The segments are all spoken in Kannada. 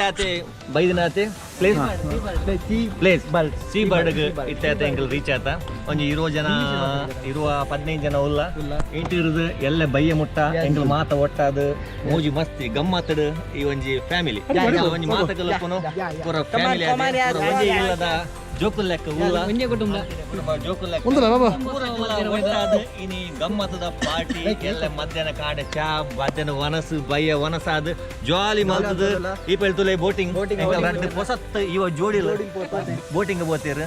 ಇತ್ತಾತೆ ಬೈದಿನಾತೆ ಪ್ಲೇಸ್ ಸೀ ಬರ್ಡ್ ಇತ್ತಾತೆ ಎಂಕಲ್ ರೀಚ್ ಆತ ಒಂಜಿ 20 ಜನ 15 ಜನ ಉಲ್ಲ ಇಂಟಿ ಇರುದು ಎಲ್ಲ ಬಯ್ಯ ಮುಟ್ಟ ಎಂಕಲ್ ಮಾತ ಒಟ್ಟಾದ ಮೂಜಿ ಮಸ್ತಿ ಗಮ್ಮತ್ತಡ್ ಈ ಒಂಜಿ ಫ್ಯಾಮಿಲಿ ಒಂಜಿ ಮಾತ ಕಲ್ಪನು ಪೂರ ಫ್ಯಾಮಿಲಿ ಒಂಜಿ ಇಲ್ಲದ ಜೋಕುಲ್ ಲೆಕ್ಕ ಉಲ್ಲ ಒಂಜೆ ಕುಟುಂಬ ಜೋಕುಲ್ ಲೆಕ್ಕ ಒಟ್ಟಾದ ಇನಿ ಗಮ್ಮತ್ತದ ಪಾರ್ಟಿ ಎಲ್ಲ ಮಧ್ಯಾಹ್ನ ಕಾಡೆ ಚಾ ಮಧ್ಯಾಹ್ನ ವನಸು ಬಯ್ಯ ವನಸಾದ ಜಾಲಿ ಮಲ್ತದ ಈ ಪೆಳ್ತುಲೆ ಬೋಟಿಂಗ್ ಹೊಸತ್ ಇವ ಜೋಡಿ ಬೋಟಿಂಗ್ ಬೋತೀರ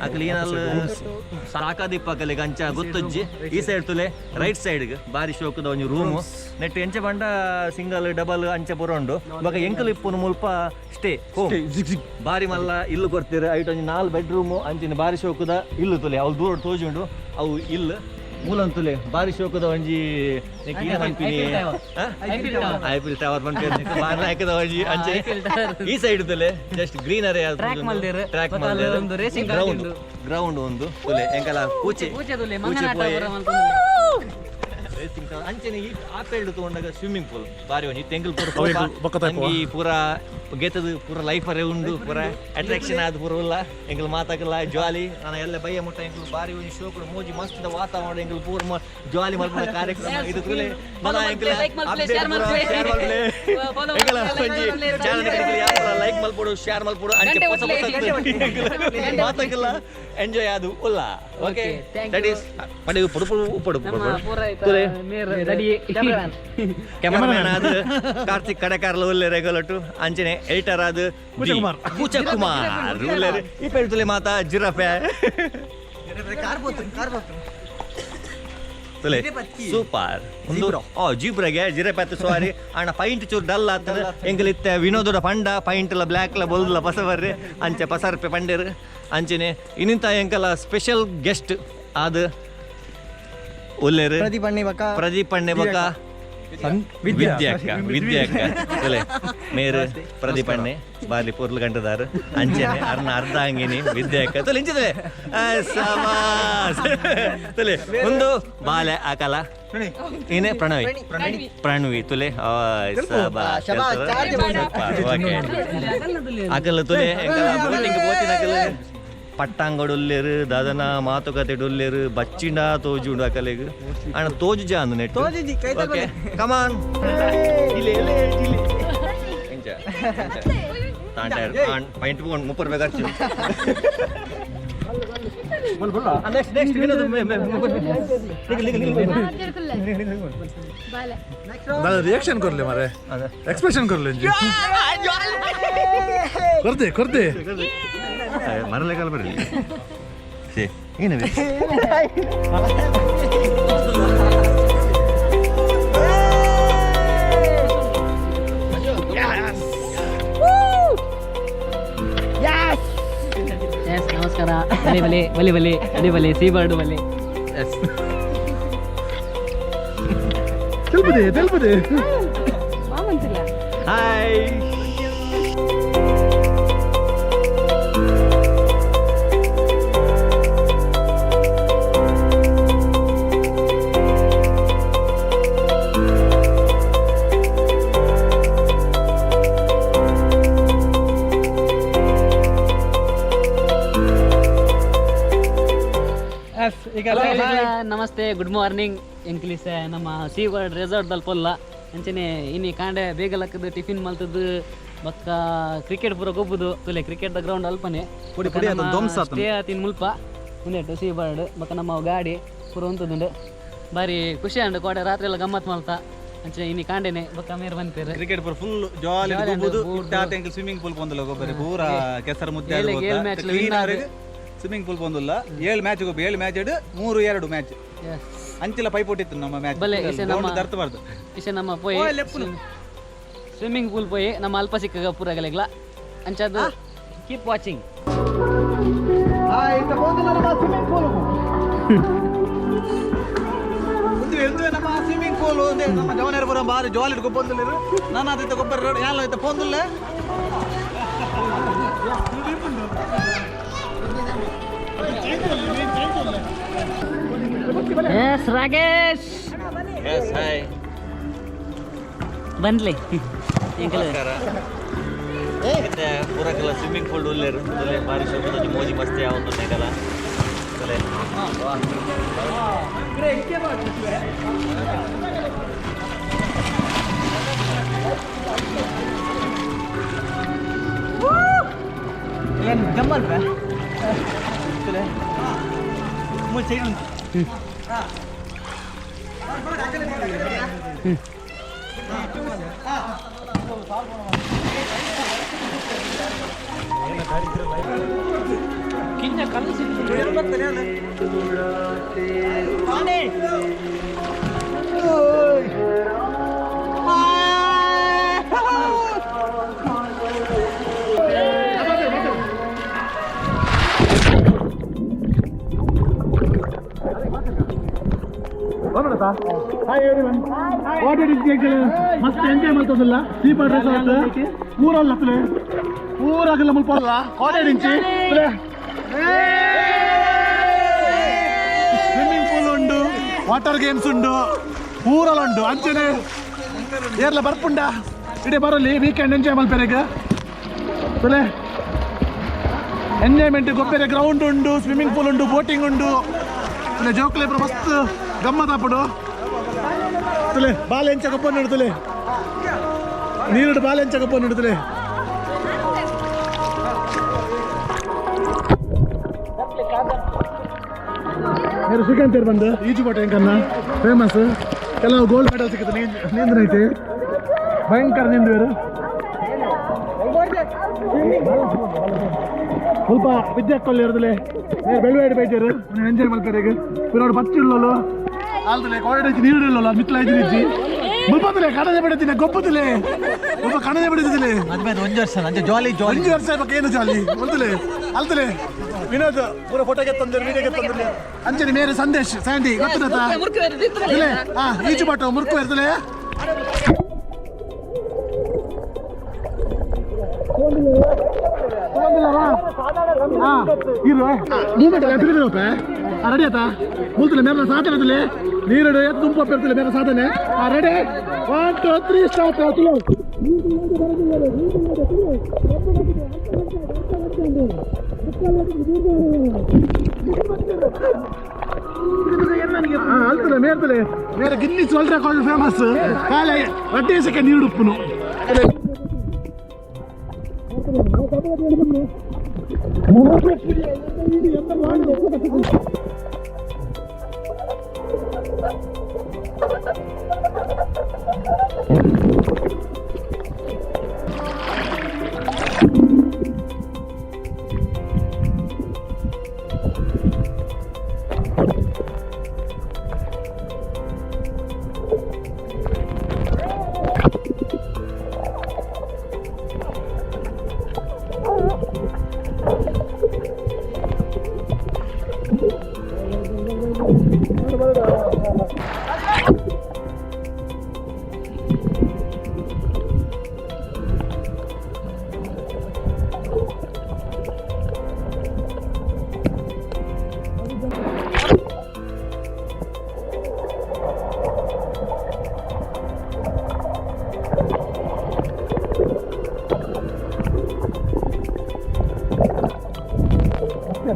ಅಕ್ಲಿ ಏನಲ್ಲ ಸಾಕಾದಿಪ್ಪಕಲೆ ಗಂಚ ಗೊತ್ತಜ್ಜಿ ಈ ಸೈಡ್ ತುಲೆ ರೈಟ್ ಸೈಡ್ ಬಾರಿ ಶೋಕದ ಒಂಜಿ ರೂಮ್ ನೆಟ್ ಎಂಚ ಬಂಡ ಸಿಂಗಲ್ ಡಬಲ್ ಅಂಚೆ ಪುರ ಇವಾಗ ಎಂಕಲ್ ಇಪ್ಪುನು ಮುಲ್ಪ ಸ್ಟೇ ಬಾರಿ ಮಲ್ಲ ಇಲ್ಲು ಕೊಡ್ತೀರ ಐಟ್ ಒಂಜಿ 4 ಬೆಡ್ರೂಮ್ ಅಂಚಿನ ಬಾರಿ ಶೋಕದ ಇಲ್ಲು ತುಲೆ ಅವು ದೂರ ತೋಜುಂಡು ಅವು ಇಲ್ಲ ಮೂಲಂತುಲೆ ಬಾರಿ ಶೋಕದ ಒಂಜಿ ಐಪಿಲ್ ಟವರ್ ಬಾರಿ ಹಾಕದ ಒಂಜಿ ಅಂಚೆ ಈ ಸೈಡ್ ತುಲೆ ಜಸ್ಟ್ ಗ್ರೀನರಿ ಟ್ರ್ಯಾಕ್ ಗ್ರೌಂಡ್ ಒಂದು ತುಲೆ ಎಂಕಲ ಪೂಚೆ ಅಂಚೆನೆ ಈ ಆಪೇಲ್ಡ್ ತಗೊಂಡಾಗ ಸ್ವಿಮ್ಮಿಂಗ್ ಪೂಲ್ ಬಾರಿ ಒಂಜಿ ತೆಂಗಲ್ ಪೂರ ಗೆತ್ತದು ಪೂರ ಲೈಫ್ ಅರೇ ಉಂಡು ಪೂರ ಅಟ್ರಾಕ್ಷನ್ ಆದ ಪೂರ ಉಲ್ಲ ಎಂಕಲ್ ಮಾತಾಕಲ್ಲ ಜಾಲಿ ನಾನು ಎಲ್ಲ ಬಯ್ಯ ಮುಟ್ಟ ಎಂಕಲ್ ಬಾರಿ ಒಂಜಿ ಶೋ ಕೂಡ ಮೋಜಿ ಮಸ್ತ್ ವಾತಾವರಣ ಎಂಕಲ್ ಪೂರ ಜಾಲಿ ಮಲ್ಪದ ಕಾರ್ಯಕ್ರಮ ಇದು ತುಲೆ ನನ್ನ ಎಂಕಲ್ ಲೈಕ್ ಮಲ್ಪಡು ಶೇರ್ ಮಲ್ಪಡು ಅಂಚೆ ಹೊಸ ಮಾತಾಕಲ್ಲ ಎಂಜಾಯ್ ಆದು ಉಲ್ಲ ಓಕೆ ದಟ್ ಈಸ್ ಪಡೆ ಉಪ್ಪಡು ಕ್ಯಾಮರಾಮನ್ ಆದ ಕಾರ್ತಿಕ್ ಕಡೆಕಾರ್ಲ ಉಲ್ಲೆ ರೆಗ್ಯುಲರ್ ಅಂಚನೆ ಎಡಿಟರ್ ಆದ ಪೂಚಕುಮಾರ್ ಉಲ್ಲೆ ಈ ಪೆಳ್ತುಲೆ ಮಾತಾ ಜಿರಾಫೆ ತುಲೆ ಸೂಪರ್ ಒಂದು ಜೀಬ್ರಗೆ ಜಿರಾಫೆ ಸವಾರಿ ಅಣ್ಣ ಪೈಂಟ್ ಚೂರು ಡಲ್ ಆಗ್ತದೆ ಎಂಗಲಿತ್ತೆ ವಿನೋದೋಡ ಪಂಡ ಪೈಂಟ್ಲ ಬ್ಲ್ಯಾಕ್ಲ ಬೊಲ್ದಲ ಪಸ ಬರ್ರಿ ಅಂಚೆ ಪಸರ್ಪೆ ಪಂಡೇರು ಅಂಚೆನೆ ಇನ್ನಿಂತ ಎಂಕಲ ಸ್ಪೆಷಲ್ ಗೆಸ್ಟ್ ಆದ ಉಲ್ಲೇರು ಪ್ರದೀಪಣ್ಣೆ ಬಕ ವಿದ್ಯಾಕ್ಕ ತುಲೆ ಮೇರು ಪ್ರದೀಪಣ್ಣೆ ಬಾಲಿ ಪೂರ್ಲು ಗಂಟದಾರು ಅಂಚೆನೆ ಅರ್ಧ ಹಂಗಿನಿ ವಿದ್ಯಾಕ್ಕ ತುಲೆ ಇಂಚಿದ್ರೆ ತುಲೆ ಒಂದು ಬಾಲೆ ಆಕಲ ಏನೇ ಪ್ರಣವಿ ತುಲೆ ಆಕಲ್ಲ ತುಲೆ ಬೋಟಿಂಗ್ ಬೋಟಿನ ಆಕಲ್ಲ ಪಟ್ಟಾಂಗಡೊಲ್ಲೇರು ದಾದನ ಮಾತುಕತೆ ಡೊಲ್ಲೇರು ಬಚ್ಚಿಂಡ ತೋಜುಂಡು ಅಕಲೆಗ್ ಅಣ್ಣ ತೋಜು ಜಾಂದು ನೆಟ್ ಓಕೆ ಕಮಾನ್ ಪಾಯಿಂಟ್ ಪೋಂಡ್ 30 ರೂಪಾಯಿ ಖರ್ಚು ನೆಕ್ಸ್ಟ್ रिएक्शन करले मारे एक्सप्रेशन करले करते ಮರಲೆ ಕಾಲ ಬರಲಿ ಏನಿದೆ ನಮಸ್ಕಾರ ಬಲೆ ಬಲೆ ಸೀ ಬರ್ಡ್ ಬಲೆ తెలుపుదే ಹಾಯ್ ನಮಸ್ತೆ ಗುಡ್ ಮಾರ್ನಿಂಗ್ ಎಂಕ್ಲಿಸ ನಮ್ಮ ಸೀ ವರ್ಡ್ ರೆಸಾರ್ಟ್ದಲ್ಲಿ ಪೊಲ್ಲ ಅಂಚನೆ ಇನ್ನು ಕಾಂಡೆ ಬೇಗ ಲಕ್ಕದು ಟಿಫಿನ್ ಮಲ್ತದ್ದು ಬಕ್ಕ ಕ್ರಿಕೆಟ್ ಪೂರ ಗೊಬ್ಬುದು ತುಲೆ ಕ್ರಿಕೆಟ್ ಗ್ರೌಂಡ್ ಅಲ್ಪನೆ ಸ್ಟೇ ಆತಿನ ಮುಲ್ಪ ಮುಂದೆ ಸೀ ಬರ್ಡ್ ಬಕ್ಕ ನಮ್ಮ ಗಾಡಿ ಪೂರ ಉಂಟುದುಂಡು ಬಾರಿ ಖುಷಿ ಅಂಡು ಕೋಟೆ ರಾತ್ರಿ ಎಲ್ಲ ಗಮ್ಮತ್ ಮಲ್ತ ಅಂಚನೆ ಇನ್ನು ಕಾಂಡೆನೆ ಬಕ್ಕ ಮೇರ್ ಬಂತೀರಿ ಕ್ರಿಕೆಟ್ ಪೂರ ಫುಲ್ ಜಾಲಿ ಗೊಬ್ಬುದು ಇಟ್ಟಾತೆ ಸ್ವಿಮ್ಮಿಂಗ್ ಪೂಲ್ ಬಂದಲ್ಲ ಗೊಬ್ಬರ ಪೂರ ಕೆಸರು ಮುದ್ದೆ ಸ್ವಿಮ್ಮಿಂಗ್ ಪೂಲ್ ಬಂದಿಲ್ಲ 7 ಮ್ಯಾಚ್ 7 ಮ್ಯಾಚ್ 3-2 ಮ್ಯಾಚ್ ಅಂಚಿಲ ಪೈಪೋಟಿತ್ತು ನಮ್ಮ ಮ್ಯಾಚ್ ದರ್ತಬಾರ್ದು ಇಸೆ ನಮ್ಮ ಪೋಯಿ ಸ್ವಿಮ್ಮಿಂಗ್ ಪೂಲ್ ಪೋಯಿ ನಮ್ಮ ಅಲ್ಪ ಸಿಕ್ಕ ಪೂರ ಗಲೆಗ್ಲ ಅಂಚದು ಕೀಪ್ ವಾಚಿಂಗ್ ನಮ್ಮ ಸ್ವಿಮ್ಮಿಂಗ್ ಪೂಲ್ ನಮ್ಮ ಜವನೇರಪುರ ಬಾರಿ ಜಾಲಿ ಗೊಬ್ಬೊಂದಿಲ್ಲ ನಾನು ಅದೈತೆ ಗೊಬ್ಬರ ಯಾಲ ಐತೆ ಪೋಂದಿಲ್ಲ Yes, Rakesh. Yes, hi. Bandle. ನಮಸ್ಕಾರ ಮತ್ತೆ ಪೂರಕ್ಕೆಲ್ಲ ಸ್ವಿಮ್ಮಿಂಗ್ ಪೂಲ್ ಉಲ್ಲೇರು ಉಲ್ಲೆ ಬಾರಿ ಶೋಭದ ಮೋಜಿ ಮಸ್ತಿ ಯಾವತ್ತು ನೆಗಲ ಏನು ಜಮ್ಮಲ್ವೇ ಮುಚ್ಚೆ ಕಿಂಜ ಕಲಿಸಿ ಮಸ್ತ್ ಎಂಜಾಯ್ ಮಾಡ್ತದಲ್ಲ ಸೀಪಾಡ್ ರೆಸಾರ್ಟ್ ಊರಲ್ಲ ಊರಾಗೆಲ್ಲ ಮುಲ್ಪಲ್ಲ ಕಾಟೇಜ್ ಸ್ವಿಮ್ಮಿಂಗ್ ಪೂಲ್ ಉಂಡು ವಾಟರ್ ಗೇಮ್ಸ್ ಉಂಡು ಊರಲ್ಲ ಉಂಡು ಅಂಚನೆ ಏರ್ಲ ಬರ್ಪುಂಡ ಇಡೀ ಬರಲಿ ವೀಕೆಂಡ್ ಎಂಜಾಯ್ ಮಲ್ಪೆರೆಗೆ ಎಂಜಾಯ್ಮೆಂಟ್ ಗೊಬ್ಬರ ಗ್ರೌಂಡ್ ಉಂಡು ಸ್ವಿಮ್ಮಿಂಗ್ ಪೂಲ್ ಉಂಡು ಬೋಟಿಂಗ್ ಉಂಡು ಜೋಕ್ಲೆ ಮಸ್ತ್ ಗಮ್ಮತ್ ಹಾಪಡು ತುಲೆ ಬಾಲ್ ಎಂಚ ಕಪ್ಪ ನಿಡ್ತಲೆ ನೀರು ಬಾಲ್ ಎಂಚ ಕಪ್ಪ ನಿಡ್ತಲೆ మీరు ಶ್ರೀಕಾಂತ್ ಅವ್ರು ಬಂದು ಈಜುಪಾಟ ಹೆಂಗನ್ನ ಫೇಮಸ್ ಕೆಲವು ಗೋಲ್ಡ್ ಮೆಡಲ್ ಸಿಗುತ್ತೆ ನೀಂದ್ರೈತಿ ಭಯಂಕರ ನೀಂದ್ರು ಸ್ವಲ್ಪ ವಿದ್ಯಾಕ್ಕೊಲ್ಲಿ ಇರೋದಿಲ್ಲ ನೀವು ಬೆಳವೇಡಿ ಬೈತಾರೆ ಎಂಜಾಯ್ ಮಾಡ್ತಾರೆ ಈಗ ಇವ್ರು ಪಚ್ಚಿಲ್ಲಲು ಆಲ್ದಲೆ ಕಾಲೇಜ್ ನೀರು ಇಲ್ಲಲ್ಲ ಮಿತ್ಲ ಇದ್ದಿಜ್ಜಿ ಮುಲ್ಪತ್ತಲೆ ಕಣದೆ ಬಿಡುತ್ತೀನಿ ಗೊಪ್ಪತಿಲೆ ಒಬ್ಬ ಕಣದೆ ಬಿಡುತ್ತಿಲ್ಲ ಮದ್ಮೇಲೆ 1 ವರ್ಷ ನಂಗೆ ಜಾಲಿ ಜಾಲಿ 1 ವರ್ಷ ಬಗ್ಗೆ ಏನು ಜಾಲಿ ಅಲ್ತಲೆ ಅಲ್ತಲೆ ವಿನೋದ್ ಪೂರ ಫೋಟೋಗೆ ತಂದ್ರೆ ವಿಡಿಯೋಗೆ ತಂದ್ರೆ ಅಂಚನೆ ಮೇರೆ ಸಂದೇಶ್ ಸ್ಯಾಂಡಿ ಗೊತ್ತಿರತ್ತಾ ಇಲ್ಲೇ ಈಜುಪಾಟ ಮುರ್ಕು ಇರ್ತಲೆ ರೆಡಿ ಆಯ್ತಾ ಮುಲ್ತಲೆ ಮೇರೆ ಸಾಧನೆ ನೀರು ಎತ್ತು ತುಂಬಾ ಇರ್ತಲೆ ಮೇರೆ ಸಾಧನೆ ರೆಡಿ 1 2 3 ಸ್ಟಾರ್ಟ್ ಆಯ್ತು ಅಲ್ತಲೆ ಮೇರ್ತಲೆ ಮೇರೆ Guinness world record famous ಕಾಲೆ Reddy second ನೀರು ಉಪ್ಪುನು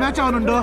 match ಅವನುಂಡು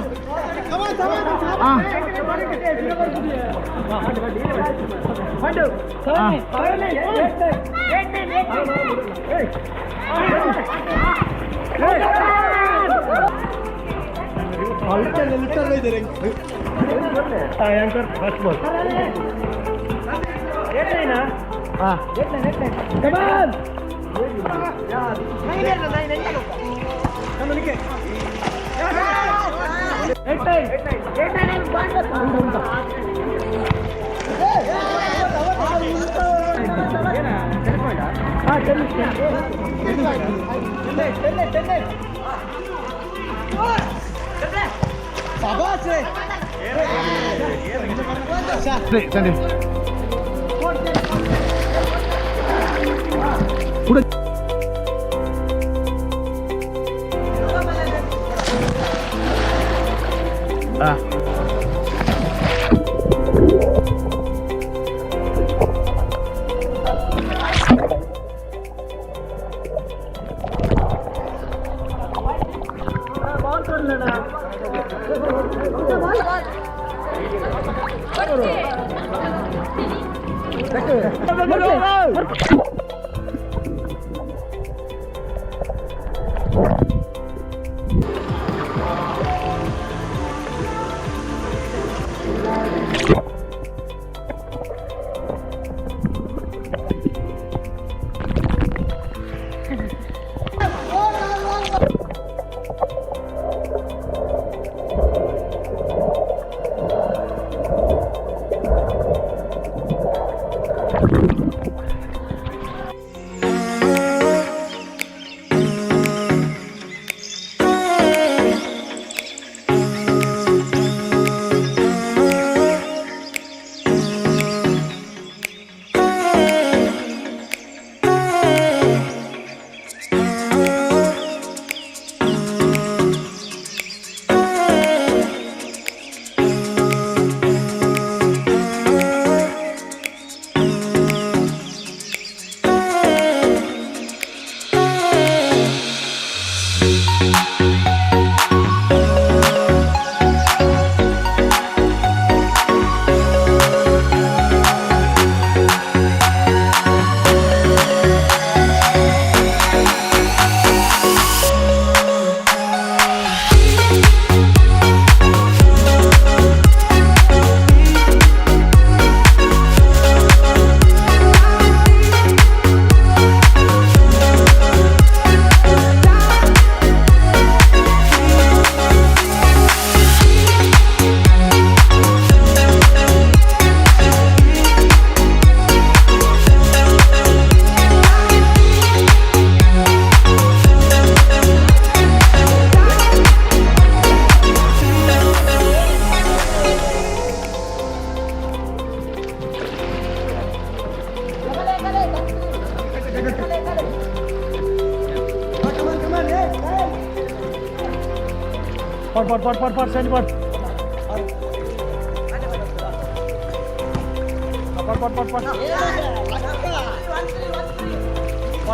Pot, Sandy, pot.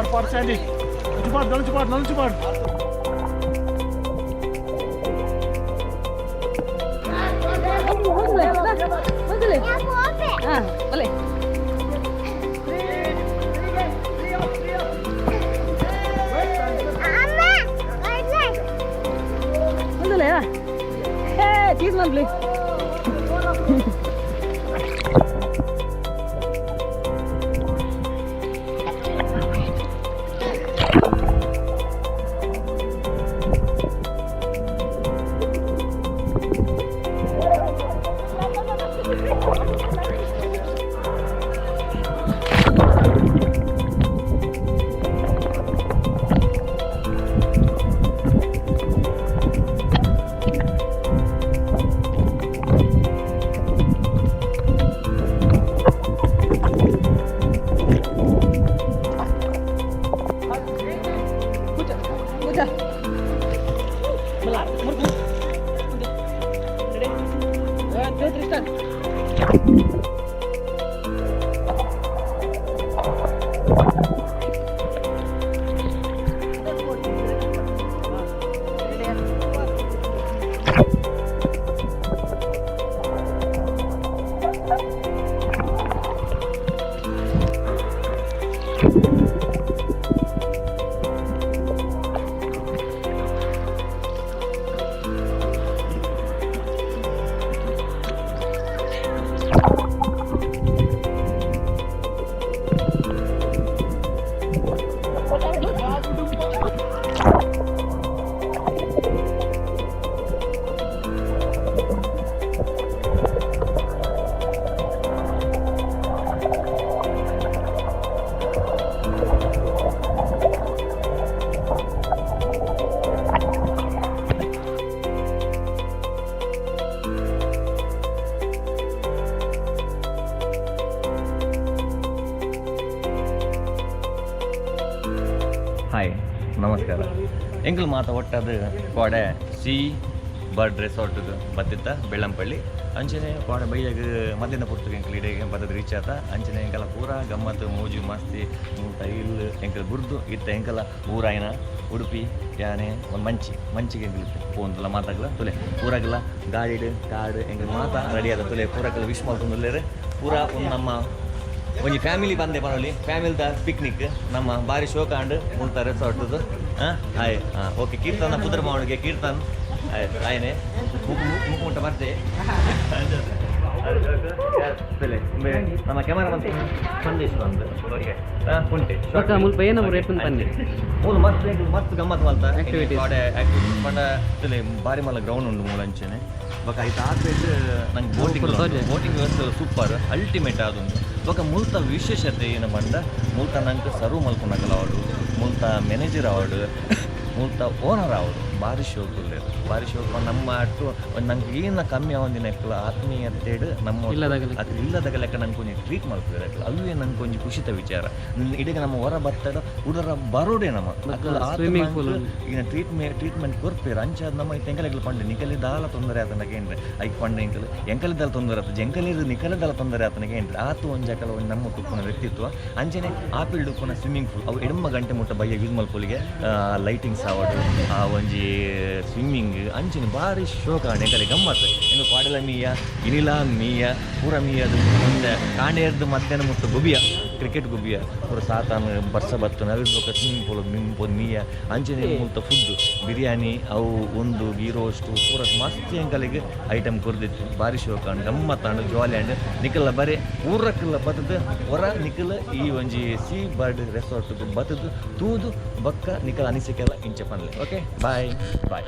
Pot, Sandy. Don't you pot. boleh. Boleh ya? Cheese man please. Hi ನಮಸ್ಕಾರ ಎಂಕಲ್ ಮಾತ ಒಟ್ಟದು ಕೋಡೆ ಸಿ ಬರ್ಡ್ ರೆಸಾರ್ಟ್ಗೆ ಬತ್ತಿತ್ತ ಬೆಳ್ಳಂಪಳ್ಳಿ ಅಂಚನೆ ಕೋಡೆ ಬೈಯಾಗ ಮಧ್ಯಾಹ್ನ ಪುರ್ತಕ ಎಂಕಲ್ ಇಡೆಗೆ ಬತ್ತದ ರೀಚ್ ಆತ ಅಂಚನೆ ಎಂಕಲ ಪೂರ ಗಮ್ಮತ್ತು ಮೋಜು ಮಸ್ತಿ ಮೂಟ ಇಲ್ಲ ಎಂಕಲ್ ಬುರ್ದು ಇತ್ತ ಎಂಕಲ ಊರಾಯಿನ ಉಡುಪಿ ಯಾನೆ ಒಂದು ಮಂಚಿಗೆ ಎಂಕಲ್ ಪೋಂತಲ್ಲ ಮಾತಾಗಲ್ಲ ತುಲೆ ಪೂರಾಗಲ್ಲ ಗಾಡಿಡು ಕಾಡು ಎಂಕಲ್ ಮಾತ ರೆಡಿ ಆದ ತುಲೆ ಪೂರಕ್ಕೆಲ್ಲ ವಿಶ್ ಮಾಡ್ಕೊಂಡ್ರೆ ಪೂರ ಒಂದು ನಮ್ಮ ಒಂಜಿ ಫ್ಯಾಮಿಲಿ ಬಂದೆ ಪನೊಲಿ ಫ್ಯಾಮಿಲಿದ ಪಿಕ್ನಿಕ್ ನಮ್ಮ ಬಾರಿ ಶೋಕ ಅಂಡ್ ಮುಲ್ತ ರೆಸಾರ್ಟ್ದು ಹಾಯ್ ಓಕೆ ಕೀರ್ತನ ಪುದ್ರ ಮಾವನಿಗೆ ಕೀರ್ತನ್ ಆಯ್ನೆ ಮುಖ ಬರ್ತೆ ನಮ್ಮ ಕ್ಯಾಮರಾ ಬಂತು ಸಂದೇಶ ಬಂದು ಓಕೆ ಕುಂಟೆ ಬೊಕ್ಕ ಮುಲ್ಪ ಏನಮ್ಮ ರೇಪನ್ ಪನ್ನಿ ಮೂಲು ಮಸ್ತ್ ಮಸ್ತ್ ಗಮ್ಮತ್ ಮಲ್ತ Activities. ಆಕ್ಟಿವಿಟೀಸ್ ಪಂಡ ಬಾರಿ ಮಲ್ಲ ಗ್ರೌಂಡ್ ಉಂಡು ಮೂಲಂಚೆನೆ ಬೊಕ ಐತ ಆದ್ಮೇಲೆ ನಂಗೆ ಬೋಟಿಂಗ್ ವ್ಯವಸ್ಥೆ ಸೂಪರ್ ಅಲ್ಟಿಮೇಟ್ ಆದುಂಡು ಬೊಕ ಮುಲ್ತ ವಿಶೇಷತೆ ಏನು ಬಂದ ಮುಲ್ತ ನಂಗೆ ಸರ್ವ್ ಮಲ್ಕೊಂಡಾಗಲ್ಲ ಅವಳು ಮುಲ್ತ ಮ್ಯಾನೇಜರ್ ಅವಳು ಮುಲ್ತ ಓನರ್ ಅವಳು ಭಾರಿ ಶೋಕ್ ಉಳ್ಳೇದು ಭಾರಿ ಶೋಕ್ ನಮ್ಮ ಅಟ್ಟು ನಂಗೆ ಏನು ಕಮ್ಮಿ ಆವಂದಿನ ಆತ್ಮೀಯತೆ ನಮ್ಮ ಅದು ಇಲ್ಲದಾಗ ಲೆಕ್ಕ ನಂಗೆ ಕೊಂಚ ಟ್ರೀಟ್ ಮಾಡ್ತಿದ್ದಾರೆ ಅವೇ ನಂಗೆ ಕೊಂಚ ಖುಷಿತ ವಿಚಾರ ಇಡೀಗ ನಮ್ಮ ಹೊರ ಬರ್ತಡ ಉಡರ ಬರೋಡೆ ನಮ್ಮ ಈಗ ಟ್ರೀಟ್ಮೆಂಟ್ ಕೊಡ್ತೀರ ಅಂಚಾದ ನಮ್ಮ ತೆಂಕಲೆಗಳು ಪಂಡೆ ನಿಕಲಿ ದಾಲ ತೊಂದರೆ ಆತನಿಗೆ ಏನ್ರಿ ಐಕ್ ಪಂಡೆ ಇಂಕಲು ಎಂಕಲಿದ್ದಲ್ಲ ತೊಂದರೆ ಆತ ಜಂಕಲಿದ್ದು ನಿಕಲಿದ್ದಲ್ಲ ತೊಂದರೆ ಆತನಿಗೆ ಏನ್ರಿ ಆತು ಒಂದು ಜಕಲ ಒಂದು ನಮ್ಮ ತುಪ್ಪನ ವ್ಯಕ್ತಿತ್ವ ಅಂಚನೆ ಆಪಿಲ್ ಡುಪ್ಪನ ಸ್ವಿಮ್ಮಿಂಗ್ ಪೂಲ್ ಅವು ಎಡಮ ಗಂಟೆ ಮುಟ್ಟ ಬಯ್ಯ ಯೂಸ್ ಮಲ್ಪುಲಿಗೆ ಲೈಟಿಂಗ್ಸ್ ಆವಡು ಆ ಒಂಜಿ ಸ್ವಿಮ್ಮಿಂಗ್ ಅಂಚಿನ ಭಾರಿ ಶೋಕ ಎಂಕಲೆ ಗಮ್ಮತ್ತು ಇನ್ನು ಪಾಡಲ ಮೀಯ ಇನಿಲ ಮೀಯ ಪೂರ ಮೀಯದು ಮುಂದೆ ಕಾಂಡೇರ್ದು ಮಧ್ಯಾಹ್ನ ಮುಟ್ಟು ಗುಬಿಯ ಕ್ರಿಕೆಟ್ ಗುಬಿಯ ಪೂರ ಸಾತಾನು ಬರ್ಸ ಬತ್ತು ನವಿಲ್ಬೇಕ ಸ್ವಿಮ್ಮಿಂಗ್ ಪೂಲ್ ಮಿಂಪೊಂದು ಮೀಯ ಅಂಚನೆ ಮುಟ್ಟ ಫುಡ್ ಬಿರಿಯಾನಿ ಅವು ಒಂದು ಗೀ ರೋಸ್ಟು ಪೂರ ಮಸ್ತ್ ಎಂಕಲಿಗೆ ಐಟಮ್ ಕೊರ್ದಿತ್ತು ಭಾರಿ ಶೋಕ ಗಮ್ಮತ್ತಾಂಡು ಜಾಲಿ ಅಂಡ್ ನಿಕಲ್ಲ ಬರೀ ಊರಕ್ಕೆಲ್ಲ ಬತ್ತದ ಹೊರ ನಿಕಲ ಈ ಒಂಜಿ ಸೀ ಬರ್ಡ್ ರೆಸಾರ್ಟ್ ಬತ್ತದು ತೂದು ಬಕ್ಕ ನಿಕಲ ಅನಿಸಿಕೆಲ್ಲ ಇಂಚೆ ಪನ್ಲೆ ಓಕೆ ಬಾಯ್ ಬಾಯ್